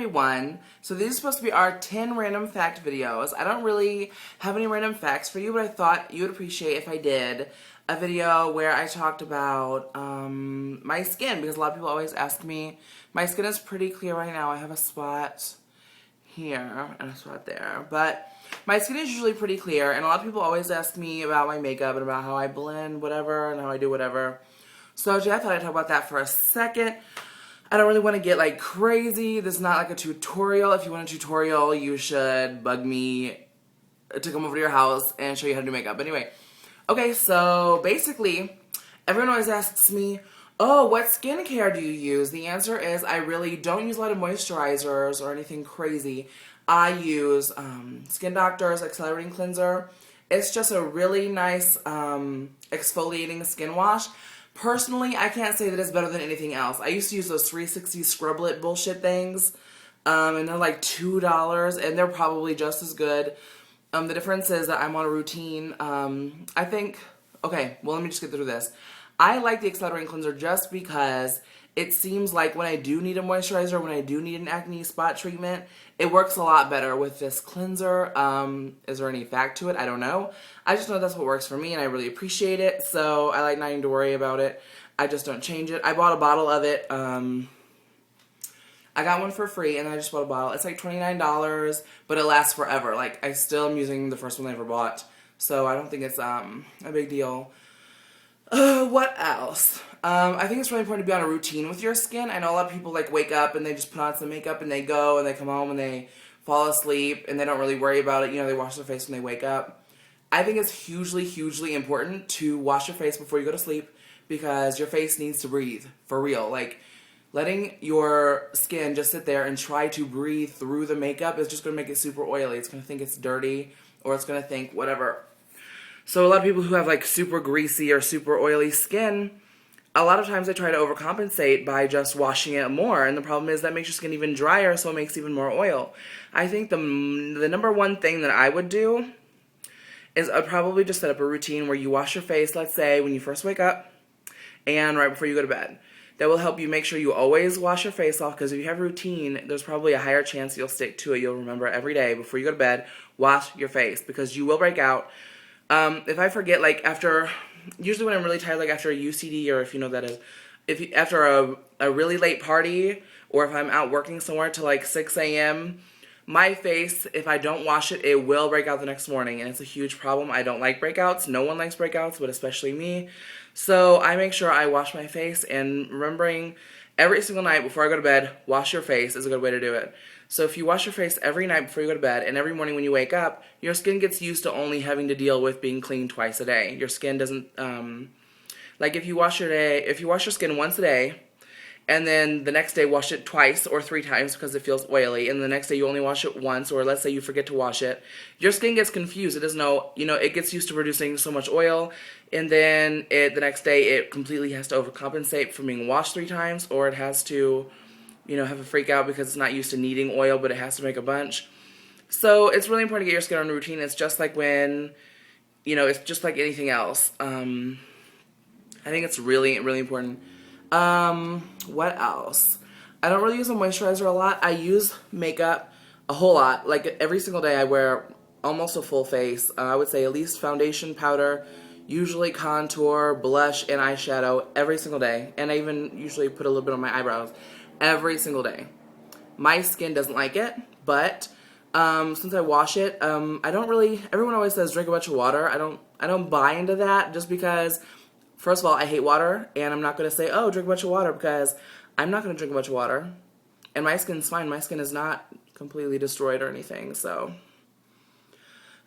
everyone. So these are supposed to be our 10 random fact videos. I don't really have any random facts for you, but I thought you would appreciate if I did a video where I talked about my skin, because a lot of people always ask me. My skin is pretty clear right now. I have a spot here and a spot there, but my skin is usually pretty clear, and a lot of people always ask me about my makeup and about how I blend whatever and how I do whatever. So I thought I'd talk about that for a second. I don't really want to get like crazy. This is not like a tutorial. If you want a tutorial, you should bug me to come over to your house and show you how to do makeup. But anyway, okay, so basically, everyone always asks me, oh, what skincare do you use? The answer is I really don't use a lot of moisturizers or anything crazy. I use Skin Doctor's Accelerating Cleanser. It's just a really nice exfoliating skin wash. Personally, I can't say that it's better than anything else. I used to use those 360 Scrublet bullshit things, and they're like $2, and they're probably just as good. The difference is that I'm on a routine. I think, okay, well, let me just get through this. I like the Accelerating Cleanser just because it seems like when I do need a moisturizer, when I do need an acne spot treatment, it works a lot better with this cleanser. Is there any fact to it? I don't know. I just know that's what works for me, and I really appreciate it, so I like not having to worry about it. I just don't change it. I bought a bottle of it. I got one for free, and I just bought a bottle. It's like $29, but it lasts forever. Like, I still am using the first one I ever bought, so I don't think it's a big deal. What else? I think it's really important to be on a routine with your skin. I know a lot of people like wake up and they just put on some makeup and they go and they come home and they fall asleep and they don't really worry about it. You know, they wash their face when they wake up. I think it's hugely, hugely important to wash your face before you go to sleep because your face needs to breathe, for real. Like, letting your skin just sit there and try to breathe through the makeup is just going to make it super oily. It's going to think it's dirty, or it's going to think whatever. So a lot of people who have like super greasy or super oily skin, a lot of times they try to overcompensate by just washing it more, and the problem is that makes your skin even drier, so it makes even more oil. I think the number one thing that I would do is I'd probably just set up a routine where you wash your face, let's say, when you first wake up and right before you go to bed. That will help you make sure you always wash your face off, because if you have a routine, there's probably a higher chance you'll stick to it. You'll remember every day before you go to bed, wash your face, because you will break out. If I forget, like usually when I'm really tired, like after a UCD, or if you know what that is, after a really late party, or if I'm out working somewhere till like 6 a.m., my face, if I don't wash it, it will break out the next morning, and it's a huge problem. I don't like breakouts. No one likes breakouts, but especially me. So I make sure I wash my face, and remembering every single night before I go to bed, wash your face is a good way to do it. So if you wash your face every night before you go to bed, and every morning when you wake up, your skin gets used to only having to deal with being clean twice a day. Your skin doesn't, like if you wash your skin once a day, and then the next day wash it twice or 3 times because it feels oily, and the next day you only wash it once, or let's say you forget to wash it, your skin gets confused. It doesn't know, it gets used to producing so much oil, and then the next day it completely has to overcompensate from being washed 3 times, or it has to, have a freak out because it's not used to needing oil, but it has to make a bunch. So it's really important to get your skin on a routine. It's just like when, it's just like anything else. I think it's really, really important. What else? I don't really use a moisturizer a lot. I use makeup a whole lot. Like every single day I wear almost a full face. I would say at least foundation, powder, usually contour, blush, and eyeshadow every single day. And I even usually put a little bit on my eyebrows every single day. My skin doesn't like it, but since I wash it, I don't really, everyone always says drink a bunch of water. I don't buy into that, just because first of all, I hate water, and I'm not going to say, oh, drink a bunch of water, because I'm not going to drink a bunch of water. And my skin's fine. My skin is not completely destroyed or anything, so.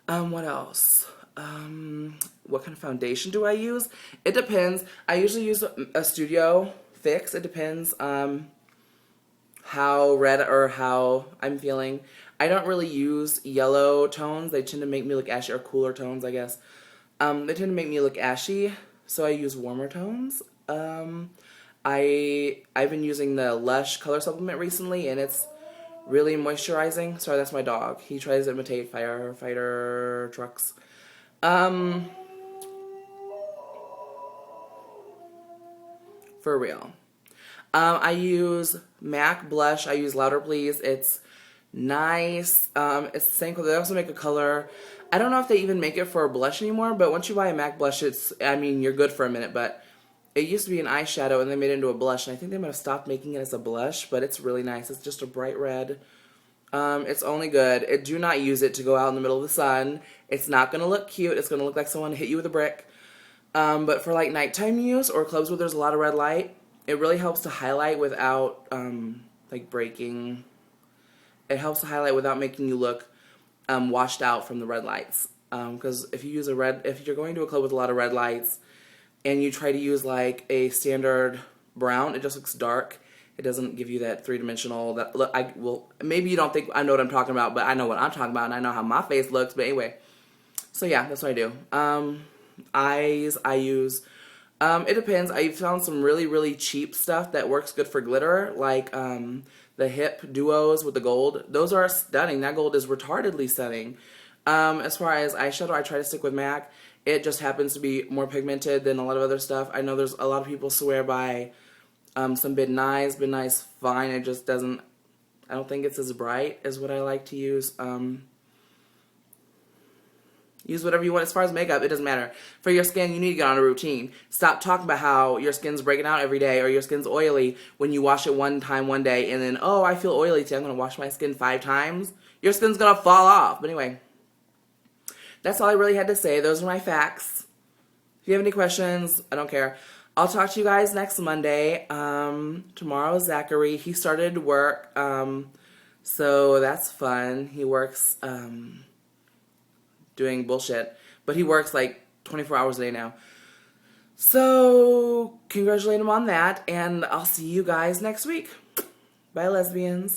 What else? What kind of foundation do I use? It depends. I usually use a Studio Fix. It depends how red or how I'm feeling. I don't really use yellow tones. They tend to make me look ashy, or cooler tones, I guess. They tend to make me look ashy. So I use warmer tones. I've been using the Lush color supplement recently, and it's really moisturizing. Sorry, that's my dog. He tries to imitate firefighter trucks. For real. I use MAC blush. I use Louder Please. It's nice. It's the same color. They also make a color. I don't know if they even make it for a blush anymore, but once you buy a MAC blush, I mean, you're good for a minute, but it used to be an eyeshadow and they made it into a blush, and I think they might have stopped making it as a blush, but it's really nice. It's just a bright red. It's only good. Do not use it to go out in the middle of the sun. It's not going to look cute. It's going to look like someone hit you with a brick. But for like nighttime use or clubs where there's a lot of red light, it really helps to highlight without like breaking. It helps to highlight without making you look washed out from the red lights. Because if you're going to a club with a lot of red lights and you try to use like a standard brown, it just looks dark. It doesn't give you that three-dimensional look. Maybe you don't think I know what I'm talking about, but I know what I'm talking about, and I know how my face looks. But anyway, so yeah, that's what I do. Eyes, I use. It depends. I found some really, really cheap stuff that works good for glitter, like the Hip Duos with the gold. Those are stunning. That gold is retardedly stunning. As far as eyeshadow, I try to stick with MAC. It just happens to be more pigmented than a lot of other stuff. I know there's a lot of people swear by some Bid Nice. Bid Nice, fine. It just doesn't, I don't think it's as bright as what I like to use. Use whatever you want. As far as makeup, it doesn't matter. For your skin, you need to get on a routine. Stop talking about how your skin's breaking out every day or your skin's oily when you wash it one time one day and then, oh, I feel oily today, I'm going to wash my skin 5 times. Your skin's going to fall off. But anyway, that's all I really had to say. Those are my facts. If you have any questions, I don't care. I'll talk to you guys next Monday. Tomorrow is Zachary. He started work, so that's fun. He works doing bullshit, but he works like 24 hours a day now. So congratulate him on that, and I'll see you guys next week. Bye, lesbians.